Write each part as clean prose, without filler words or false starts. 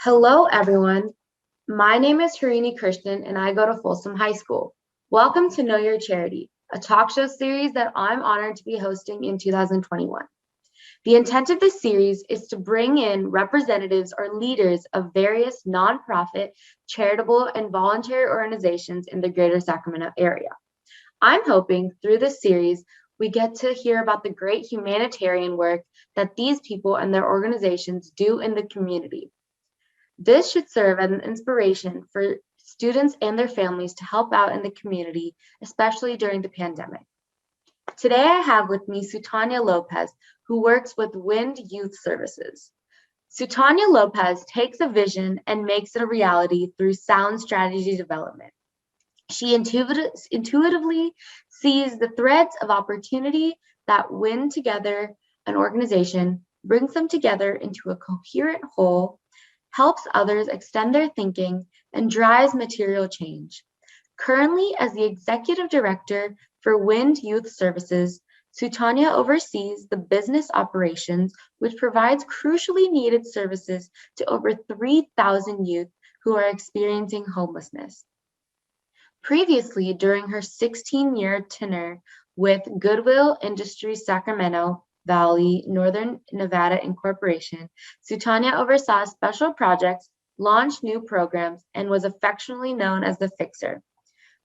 Hello, everyone. My name is Harini Krishnan, and I go to Folsom High School. Welcome to Know Your Charity, a talk show series that I'm honored to be hosting in 2021. The intent of this series is to bring in representatives or leaders of various nonprofit, charitable, and voluntary organizations in the Greater Sacramento Area. I'm hoping through this series, we get to hear about the great humanitarian work that these people and their organizations do in the community. This should serve as an inspiration for students and their families to help out in the community, especially during the pandemic. Today, I have with me Sutanya Lopez, who works with WIND Youth Services. Sutanya Lopez takes a vision and makes it a reality through sound strategy development. She intuitively sees the threads of opportunity that WIND together an organization, brings them together into a coherent whole, helps others extend their thinking, and drives material change. Currently, as the Executive Director for WIND Youth Services, Sutanya oversees the business operations, which provides crucially needed services to over 3,000 youth who are experiencing homelessness. Previously, during her 16-year tenure with Goodwill Industries Sacramento Valley, Northern Nevada Incorporation, Sutanya oversaw special projects, launched new programs, and was affectionately known as the Fixer.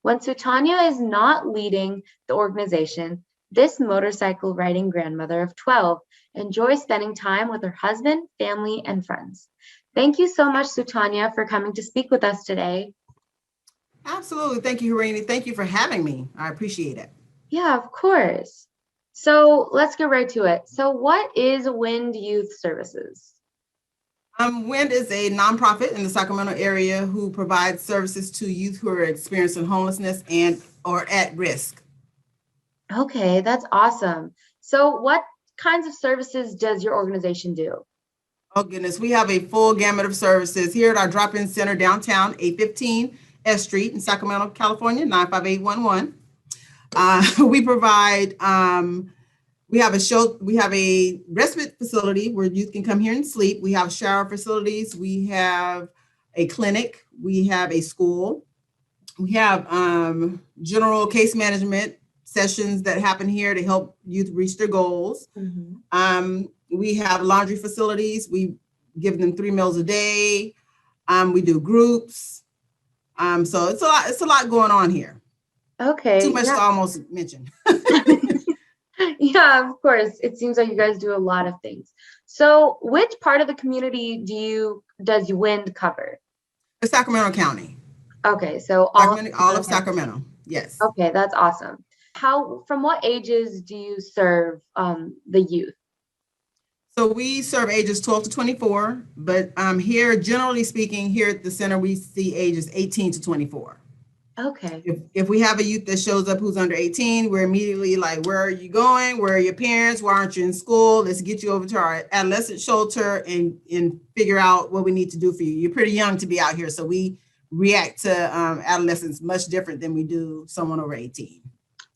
When Sutanya is not leading the organization, this motorcycle riding grandmother of 12 enjoys spending time with her husband, family, and friends. Thank you so much, Sutanya, for coming to speak with us today. Absolutely. Thank you, Harini. Thank you for having me. I appreciate it. Yeah, of course. So let's get right to it. So what is WIND Youth Services? WIND is a nonprofit in the Sacramento area who provides services to youth who are experiencing homelessness and or at risk. Okay, that's awesome. So what kinds of services does your organization do? Oh goodness, we have a full gamut of services here at our drop-in center downtown, 815 S Street in Sacramento, California, 95811. We provide we have a respite facility where youth can come here and sleep. We have shower facilities. We have a clinic. We have a school. We have general case management sessions that happen here to help youth reach their goals. Mm-hmm. We have laundry facilities. We give them 3 meals a day. We do groups. So it's a lot going on here. Okay. Too much to almost mention. Yeah, of course. It seems like you guys do a lot of things. So which part of the community does WIND cover? The Sacramento County. Okay, so all of Sacramento. Yes. Okay, that's awesome. From what ages do you serve the youth? So we serve ages 12 to 24, but here, generally speaking, here at the center, we see ages 18 to 24. Okay. If we have a youth that shows up who's under 18, we're immediately like, where are you going? Where are your parents? Why aren't you in school? Let's get you over to our adolescent shelter and figure out what we need to do for you. You're pretty young to be out here, so we react to adolescents much different than we do someone over 18.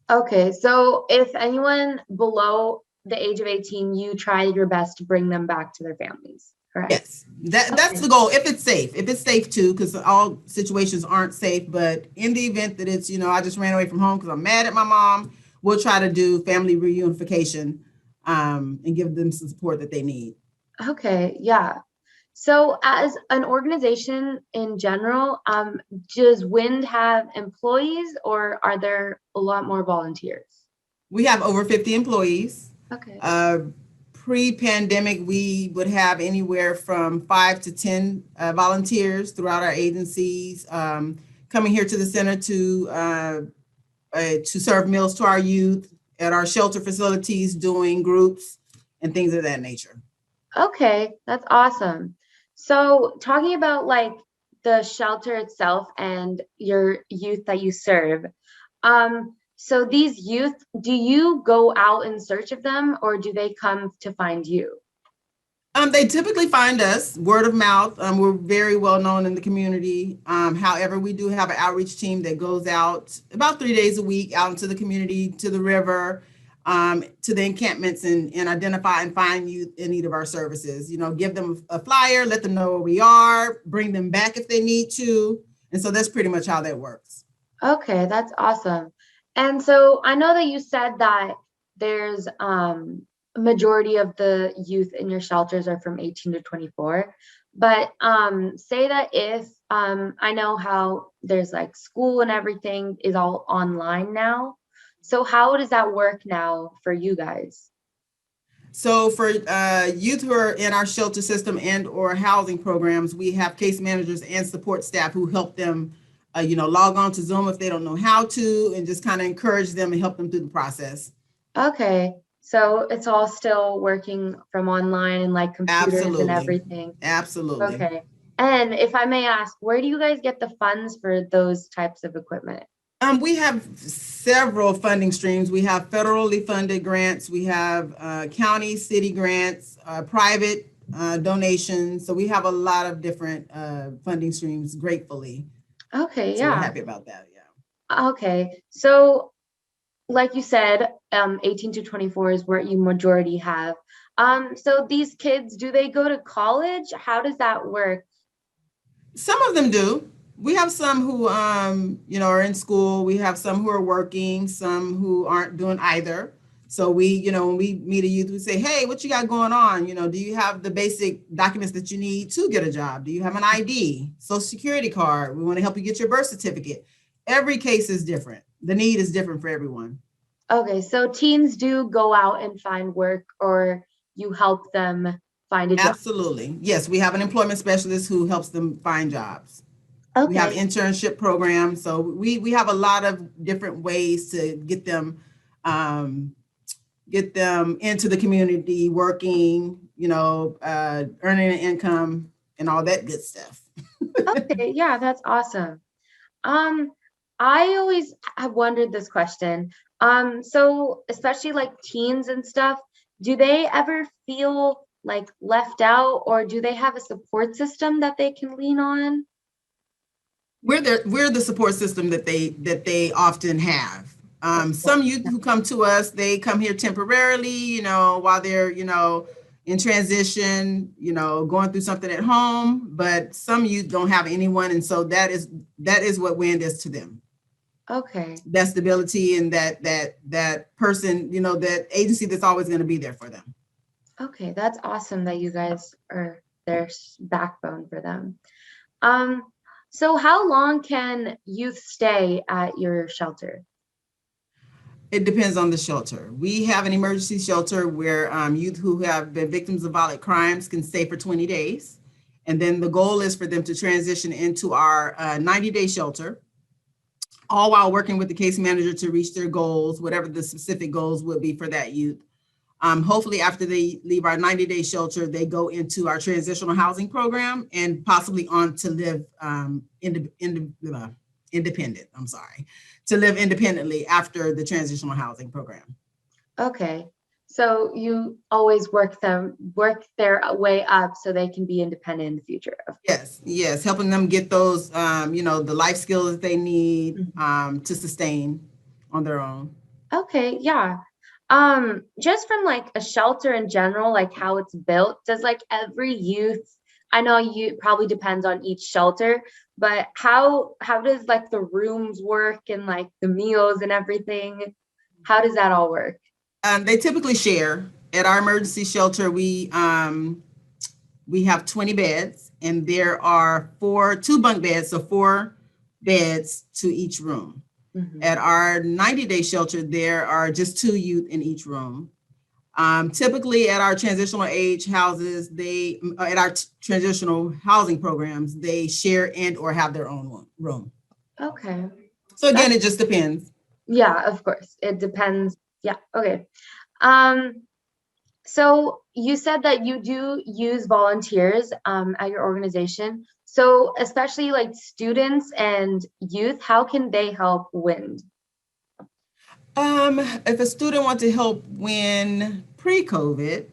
Okay, so if anyone below the age of 18, you try your best to bring them back to their families, correct? Yes, that's the goal. If it's safe too, because all situations aren't safe, but in the event that it's, I just ran away from home because I'm mad at my mom, we'll try to do family reunification and give them some support that they need. Okay, yeah. So as an organization in general, does WIND have employees or are there a lot more volunteers? We have over 50 employees. Okay. Pre-pandemic, we would have anywhere from 5 to 10 volunteers throughout our agencies coming here to the center to serve meals to our youth at our shelter facilities, doing groups and things of that nature. Okay, that's awesome. So talking about like the shelter itself and your youth that you serve, so these youth, do you go out in search of them or do they come to find you? They typically find us word of mouth. We're very well known in the community. However, we do have an outreach team that goes out about 3 days a week out into the community, to the river, to the encampments and identify and find youth in need of our services. Give them a flyer, let them know where we are, bring them back if they need to. And so that's pretty much how that works. Okay, that's awesome. And so I know that you said that there's a majority of the youth in your shelters are from 18 to 24. But say that if I know how there's like school and everything is all online now. So how does that work now for you guys? So for youth who are in our shelter system and or housing programs, we have case managers and support staff who help them, log on to Zoom if they don't know how to, and just kind of encourage them and help them through the process. Okay, so it's all still working from online and like computers Absolutely. and everything. Absolutely. Okay. And if I may ask, where do you guys get the funds for those types of equipment? We have several funding streams. We have federally funded grants. We have county, city grants, private donations. So we have a lot of different funding streams, gratefully. Okay, So yeah. we're happy about that, yeah. Okay, so like you said, 18 to 24 is where you majority have. So these kids, do they go to college? How does that work? Some of them do. We have some who, are in school. We have some who are working, some who aren't doing either. So we, when we meet a youth, we say, hey, what you got going on? Do you have the basic documents that you need to get a job? Do you have an ID, social security card? We want to help you get your birth certificate. Every case is different. The need is different for everyone. Okay, so teens do go out and find work, or you help them find a job? Absolutely. Yes, we have an employment specialist who helps them find jobs. Okay. We have internship programs. So we have a lot of different ways to get them into the community, working, earning an income and all that good stuff. Okay, yeah, that's awesome. I always have wondered this question. So especially like teens and stuff, do they ever feel like left out, or do they have a support system that they can lean on? We're the support system that they often have. Some youth who come to us, they come here temporarily, while they're, in transition, going through something at home, but some youth don't have anyone. And so that is what WIND is to them. Okay. That stability and that person, that agency that's always going to be there for them. Okay, that's awesome that you guys are their backbone for them. So how long can youth stay at your shelter? It depends on the shelter. We have an emergency shelter where youth who have been victims of violent crimes can stay for 20 days. And then the goal is for them to transition into our 90-day shelter, all while working with the case manager to reach their goals, whatever the specific goals would be for that youth. Hopefully after they leave our 90-day shelter, they go into our transitional housing program and possibly on to live independent, to live independently after the transitional housing program. Okay, so you always work their way up so they can be independent in the future. Yes, helping them get those, the life skills that they need to sustain on their own. Okay, yeah. Just from like a shelter in general, like how it's built, does like every youth, I know you probably depends on each shelter, but how does like the rooms work and like the meals and everything? How does that all work? They typically share. At our emergency shelter, we have 20 beds, and there are two bunk beds, so 4 beds to each room. Mm-hmm. At our 90-day shelter, there are just 2 youth in each room. Typically at our transitional age houses, at our transitional housing programs, they share and or have their own room. Okay. So again, it just depends. Yeah, of course. It depends. Yeah. Okay. So you said that you do use volunteers at your organization. So especially like students and youth, how can they help WIND? If a student wants to help WIND pre-COVID,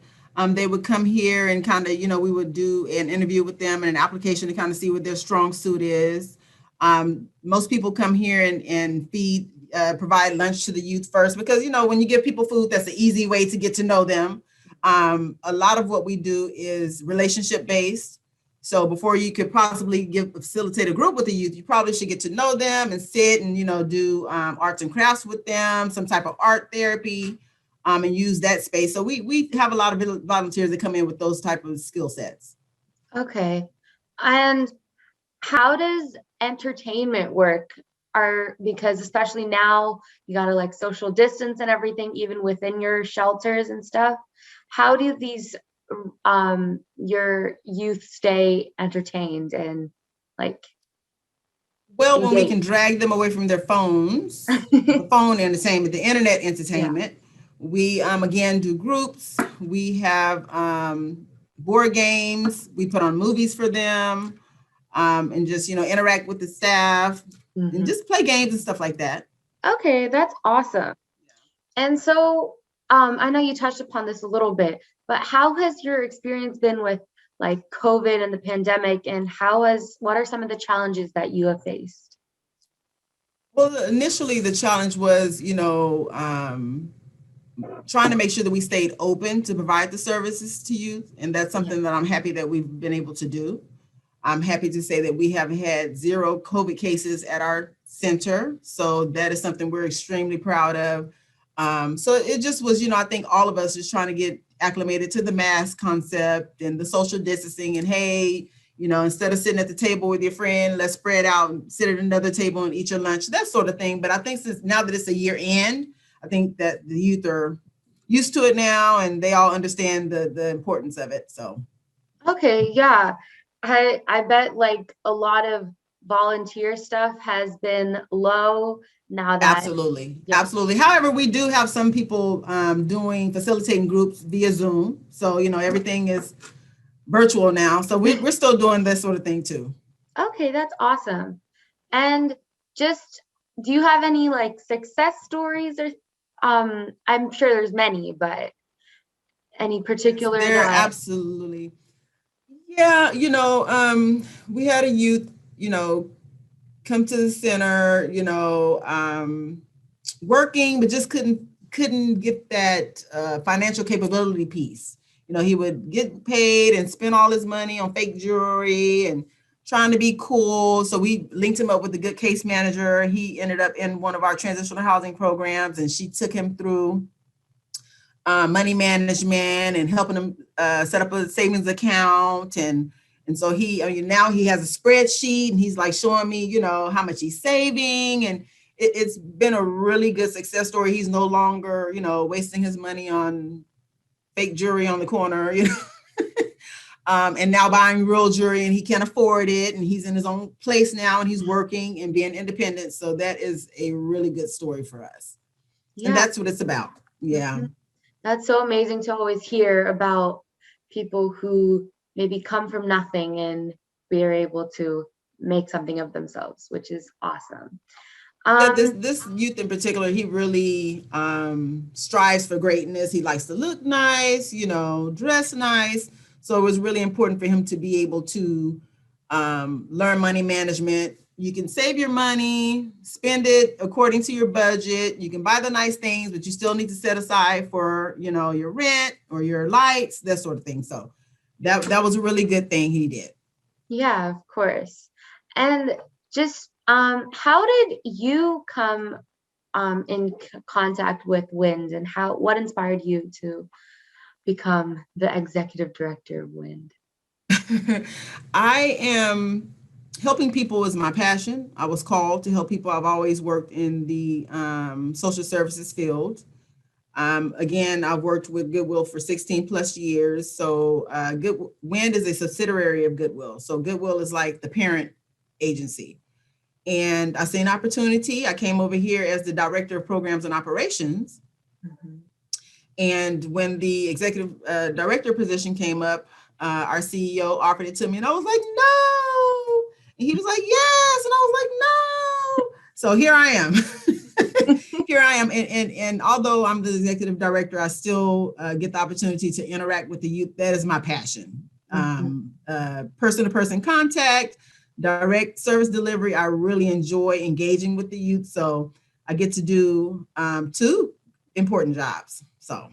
they would come here and kind of, we would do an interview with them and an application to kind of see what their strong suit is. Most people come here and feed provide lunch to the youth first, because, you know, when you give people food, that's an easy way to get to know them. A lot of what we do is relationship based. So before you could possibly facilitate a group with the youth, you probably should get to know them and sit and, you know, do arts and crafts with them, some type of art therapy, and use that space. So we have a lot of volunteers that come in with those type of skill sets. Okay. And how does entertainment work? Because especially now you got to like social distance and everything, even within your shelters and stuff. How do these your youth stay entertained and like Well, when we can engaged? drag them away from their phones, the phone entertainment, the internet entertainment, we again do groups. We have board games. We put on movies for them, and just, you know, interact with the staff and just play games and stuff like that. Okay, that's awesome. And so I know you touched upon this a little bit, but how has your experience been with like COVID and the pandemic, and what are some of the challenges that you have faced? Well, initially the challenge was, you know, trying to make sure that we stayed open to provide the services to youth. And that's something that I'm happy that we've been able to do. I'm happy to say that we have had 0 COVID cases at our center. So that is something we're extremely proud of. So it just was, you know, I think all of us just trying to get acclimated to the mask concept and the social distancing, and hey, you know, instead of sitting at the table with your friend, let's spread out and sit at another table and eat your lunch, that sort of thing. But I think since now that it's a year end, I think that the youth are used to it now and they all understand the importance of it. So. Okay, yeah. I bet like a lot of volunteer stuff has been low now that Absolutely. yeah. Absolutely. However, we do have some people facilitating groups via Zoom. So, you know, everything is virtual now. So we're still doing this sort of thing too. Okay, that's awesome. And just do you have any like success stories, or I'm sure there's many, but any particular There that absolutely. Yeah, you know, we had a youth, you know, come to the center, you know, working, but just couldn't get that financial capability piece. You know, he would get paid and spend all his money on fake jewelry and trying to be cool. So we linked him up with a good case manager. He ended up in one of our transitional housing programs, and she took him through money management and helping him set up a savings account. And so now he has a spreadsheet and he's like showing me, you know, how much he's saving. And it's been a really good success story. He's no longer, you know, wasting his money on fake jewelry on the corner, you know, and now buying real jewelry, and he can't afford it. And he's in his own place now and he's working and being independent. So that is a really good story for us. Yeah. And that's what it's about. Yeah. That's so amazing to always hear about people who maybe come from nothing and we are able to make something of themselves, which is awesome. Yeah, this youth in particular, he really strives for greatness. He likes to look nice, you know, dress nice. So it was really important for him to be able to learn money management. You can save your money, spend it according to your budget. You can buy the nice things, but you still need to set aside for, you know, your rent or your lights, that sort of thing. So that was a really good thing he did. Yeah, of course. And just how did you come in contact with WIND, and what inspired you to become the executive director of WIND? I am helping people is my passion. I was called to help people. I've always worked in the social services field. Again, I've worked with Goodwill for 16 plus years. So WIND is a subsidiary of Goodwill. So Goodwill is like the parent agency. And I see an opportunity. I came over here as the director of programs and operations. Mm-hmm. And when the executive director position came up, our CEO offered it to me and I was like, no. And he was like, yes. And I was like, no. So here I am. Here I am. And although I'm the executive director, I still get the opportunity to interact with the youth. That is my passion. Person-to-person contact, direct service delivery. I really enjoy engaging with the youth. So I get to do 2 important jobs. So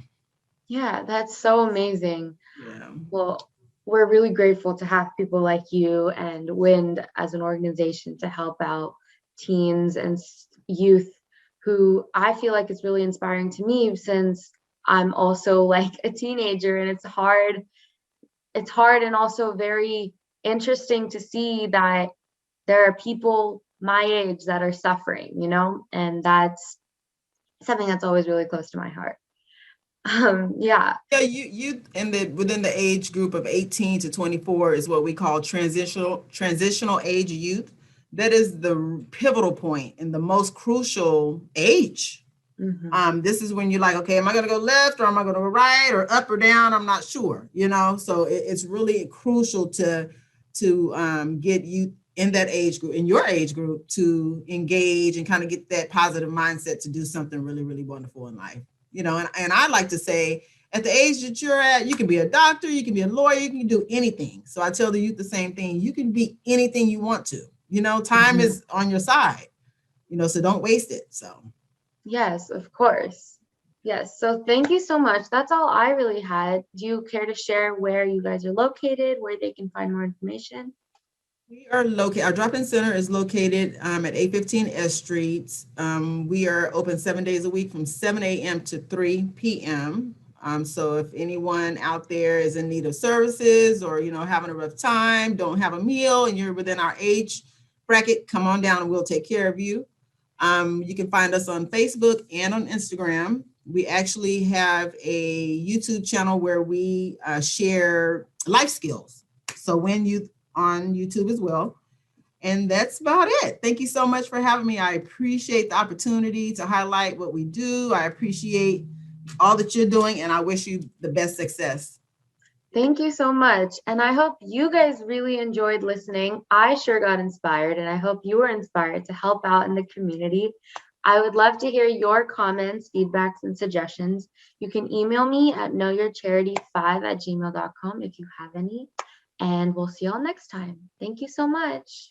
Yeah, that's so amazing. yeah. Well, we're really grateful to have people like you and WIND as an organization to help out teens and youth who I feel like it's really inspiring to me since I'm also like a teenager, and it's hard and also very interesting to see that there are people my age that are suffering, and that's something that's always really close to my heart. Yeah. Yeah, you within the age group of 18 to 24 is what we call transitional age youth. That is the pivotal point and the most crucial age. This is when you're like, okay, am I going to go left or am I going to go right or up or down? I'm not sure, So it's really crucial to get you in that age group, in your age group, to engage and kind of get that positive mindset to do something really, really wonderful in life. And I like to say, at the age that you're at, you can be a doctor, you can be a lawyer, you can do anything. So I tell the youth the same thing. You can be anything you want to. Time is on your side. So don't waste it. So. Yes, of course. Yes. So thank you so much. That's all I really had. Do you care to share where you guys are located, where they can find more information? We are located, our drop-in center is located at 815 S Street. We are open 7 days a week from 7 a.m. to 3 p.m. So if anyone out there is in need of services or, having a rough time, don't have a meal, and you're within our age bracket, come on down and we'll take care of you. You can find us on Facebook and on Instagram. We actually have a YouTube channel where we share life skills. So when you on YouTube as well. And that's about it. Thank you so much for having me. I appreciate the opportunity to highlight what we do. I appreciate all that you're doing, and I wish you the best success. Thank you so much. And I hope you guys really enjoyed listening. I sure got inspired, and I hope you were inspired to help out in the community. I would love to hear your comments, feedbacks, and suggestions. You can email me at knowyourcharity5@gmail.com if you have any. And we'll see y'all next time. Thank you so much.